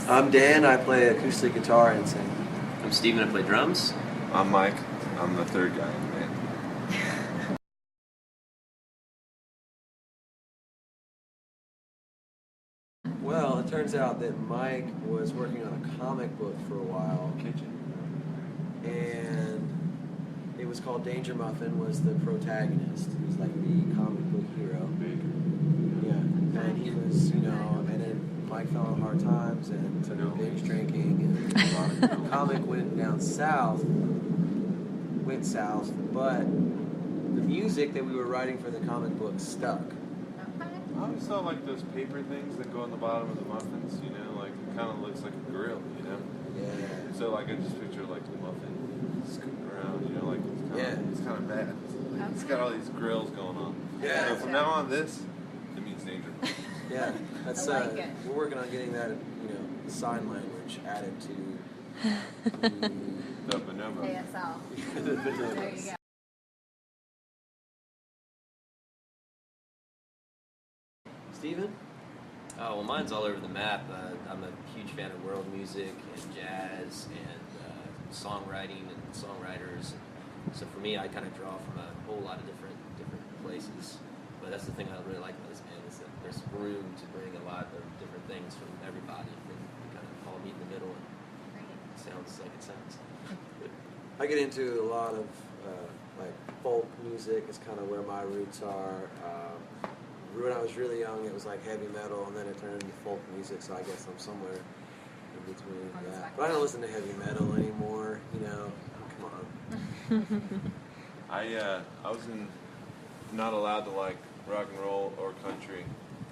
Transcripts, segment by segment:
I'm Dan, I play acoustic guitar and sing. I'm Steven, I play drums. I'm Mike, I'm the third guy in the band. Well, it turns out that Mike was working on a comic book for a while. And it was called Dangermuffin, was the protagonist. He was like the comic book hero. Yeah. And he was, and then Mike fell on hard times and binge drinking, and the comic went south, but the music that we were writing for the comic book stuck. I always saw like those paper things that go on the bottom of the muffins, like it kind of looks like a grill, Yeah. So like I just picture like the muffin scooting around, like it's kind of bad. It's got all these grills going on. Yeah. So from now on, it means danger. Yeah, that's we're working on getting that, sign language added to the bonobo. ASL. the bonobos. There you go. Steven? Oh, well, mine's all over the map. I'm a huge fan of world music and jazz and songwriting and songwriters. So for me, I kind of draw from a whole lot of different places. But that's the thing I really like about this band, is that there's room to bring a lot of different things from everybody. And we kind of all meet in the middle, and it sounds like it sounds. I get into a lot of like folk music is kind of where my roots are. When I was really young, it was like heavy metal, and then it turned into folk music, so I guess I'm somewhere in between that. But I don't listen to heavy metal anymore, come on. I was not allowed to like rock and roll or country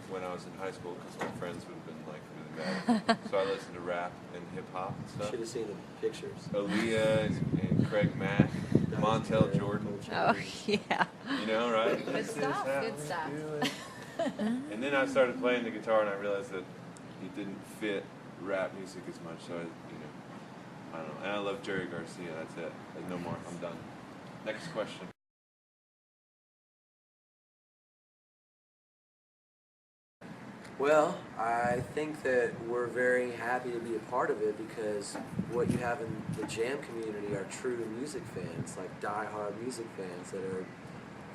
when I was in high school because my friends would have been like really mad. So I listened to rap and hip hop and stuff. Should have seen the pictures. Aaliyah and Craig Mack, Montel Jordan. Oh, yeah. Right? Good stuff, good stuff. And then I started playing the guitar and I realized that it didn't fit rap music as much. So I don't know. And I love Jerry Garcia. That's it. No more. I'm done. Next question. Well, I think that we're very happy to be a part of it, because what you have in the jam community are true music fans, like die-hard music fans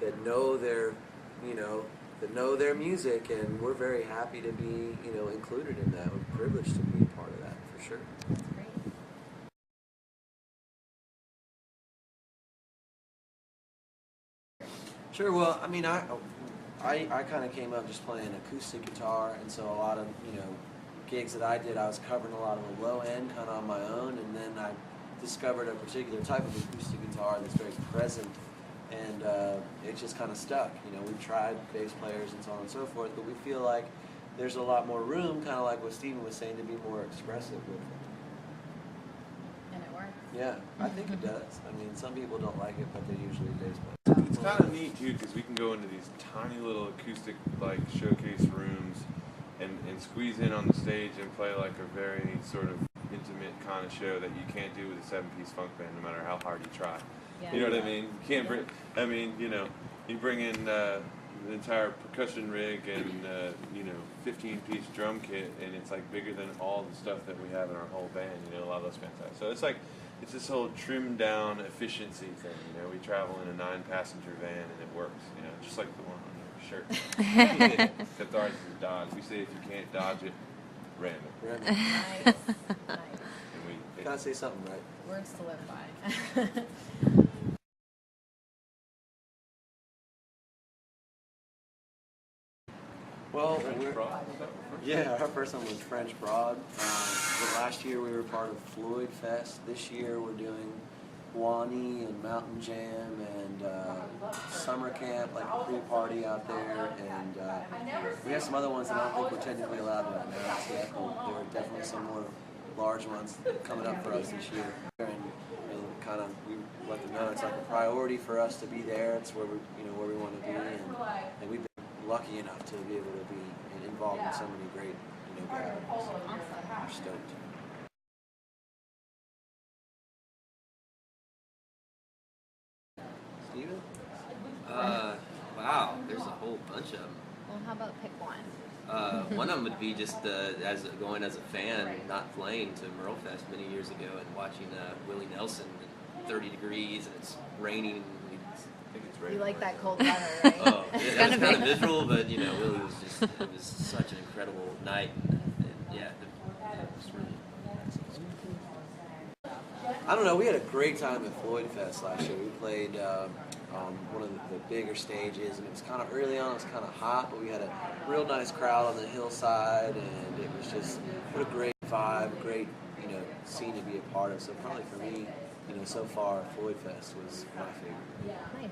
that know their music, and we're very happy to be included in that. We're privileged to be a part of that, for sure. That's great. Sure. Well, I kind of came up just playing acoustic guitar, and so a lot of gigs that I did, I was covering a lot of the low end kind of on my own, and then I discovered a particular type of acoustic guitar that's very present, and it just kind of stuck. We've tried bass players and so on and so forth, but we feel like there's a lot more room, kind of like what Steven was saying, to be more expressive with it. And it works. Yeah, I think it does. Some people don't like it, but they're usually bass players. It's kind of neat too, because we can go into these tiny little acoustic like showcase rooms and squeeze in on the stage and play like a very sort of intimate kind of show that you can't do with a 7-piece funk band, no matter how hard you try. Yeah. You know what I mean? You can't bring. You bring in the entire percussion rig and 15-piece drum kit, and it's like bigger than all the stuff that we have in our whole band. A lot of those bands have. So it's like. It's this whole trimmed down efficiency thing, We travel in a 9-passenger van and it works, just like the one on your shirt. Catharsis is dodge. We say if you can't dodge it, ram it. Nice. Nice. And we gotta say something right. Words to live by. Well, our first one was French Broad. Last year we were part of Floyd Fest. This year we're doing Wani and Mountain Jam and summer camp, like a pre-party out there. And we have some other ones that I don't think we're technically allowed right now. So there are definitely some more large ones coming up for us this year. And kind of we let them know it's like a priority for us to be there. It's where we where we want to be, and we've been lucky enough to be able to be involved in so many great gatherings. We're stoked. Steven? Wow, there's a whole bunch of them. Well, how about pick one? One of them would be just going as a fan, not playing, to Merlefest many years ago and watching Willie Nelson at 30 degrees and it's raining. I think it's raining. You like right that now. cold weather, right? Oh, it was kind of miserable, but Willie was it was such an incredible night. Yeah, it was really. I don't know. We had a great time at Floyd Fest last year. We played on one of the bigger stages, and it was kind of early on. It was kind of hot, but we had a real nice crowd on the hillside, and it was just what a great vibe, a great scene to be a part of. So probably for me, so far Floyd Fest was my favorite. Nice.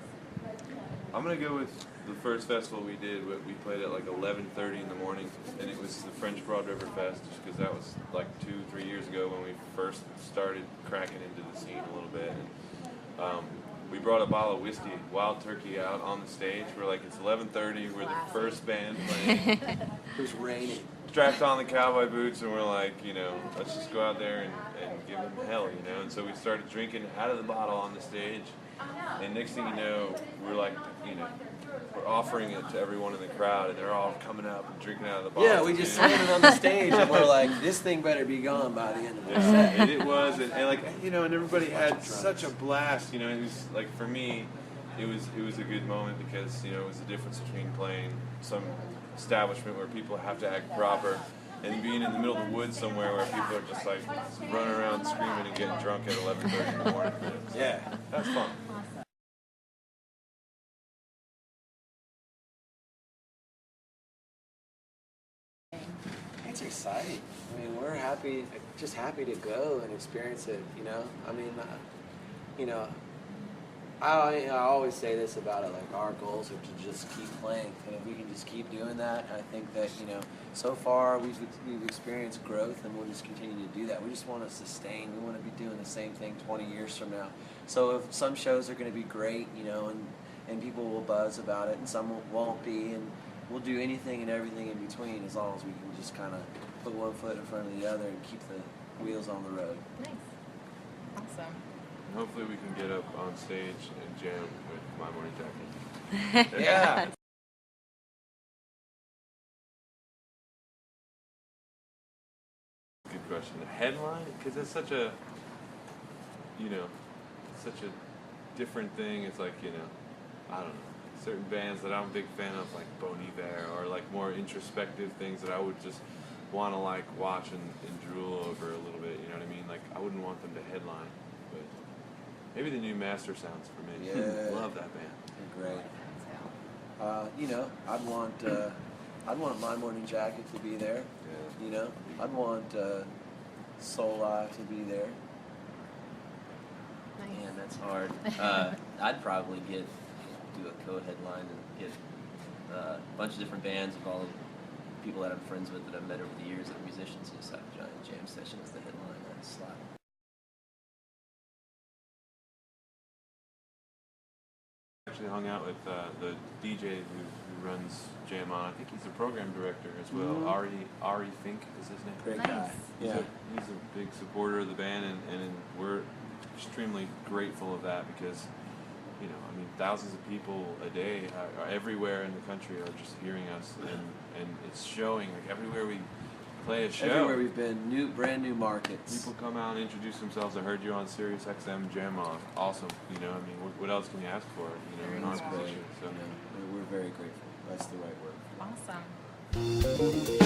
I'm gonna go with the first festival we did. We played at like 11:30 in the morning, and it was the French Broad River Fest, just because that was like 2-3 years ago when we first started cracking into the scene a little bit. And, we brought a bottle of whiskey, Wild Turkey, out on the stage. We're like, it's 11:30. We're the first band playing. It was raining. Strapped on the cowboy boots, and we're like, let's just go out there and give them hell, And so we started drinking out of the bottle on the stage. And next thing you know, we're like, we're offering it to everyone in the crowd, and they're all coming up and drinking out of the bottle. Yeah, we just slammed it on the stage, and we're like, this thing better be gone by the end of the Yeah, set. and it was, and and everybody had such a blast. It was like, for me, it was a good moment because it was the difference between playing some establishment where people have to act proper and being in the middle of the woods somewhere where people are just like running around screaming and getting drunk at 11:30 in the morning. Yeah. That's fun. It's exciting. I mean, we're just happy to go and experience it. I mean, I always say this about it. Like, our goals are to just keep playing, and if we can just keep doing that, I think that so far we've experienced growth, and we'll just continue to do that. We just want to sustain. We want to be doing the same thing 20 years from now. So if some shows are going to be great, and people will buzz about it, and some won't be, and we'll do anything and everything in between as long as we can just kind of put one foot in front of the other and keep the wheels on the road. Nice. Awesome. Hopefully we can get up on stage and jam with My Morning Jacket. Yeah. Good question. The headline, because it's such a, such a different thing. It's like, I don't know. Certain bands that I'm a big fan of, like Bon Iver, or like more introspective things that I would just want to like watch and drool over a little bit. You know what I mean? Like, I wouldn't want them to headline, but maybe the new Master Sounds for me. Yeah. Love that band. They're great. I'd want My Morning Jacket to be there. Yeah. I'd want Soul Live to be there. Nice. Man, that's hard. I'd probably do a co-headline and get a bunch of different bands of all the people that I'm friends with that I've met over the years that are musicians, and just have a giant jam session as the headline on the slot. Actually hung out with the DJ who runs Jam On. I think he's the program director as well. Mm-hmm. Ari Fink is his name. Great Nice. guy. Yeah. He's a big supporter of the band, and we're extremely grateful of that because, thousands of people a day are everywhere in the country are just hearing us, and it's showing. Like, everywhere we play a show, Everywhere we've been, brand new markets. people come out and introduce themselves. I heard you on Sirius XM Jam On. Awesome. What else can you ask for? In our It's great. position. So. We're very grateful. That's the right word. Awesome.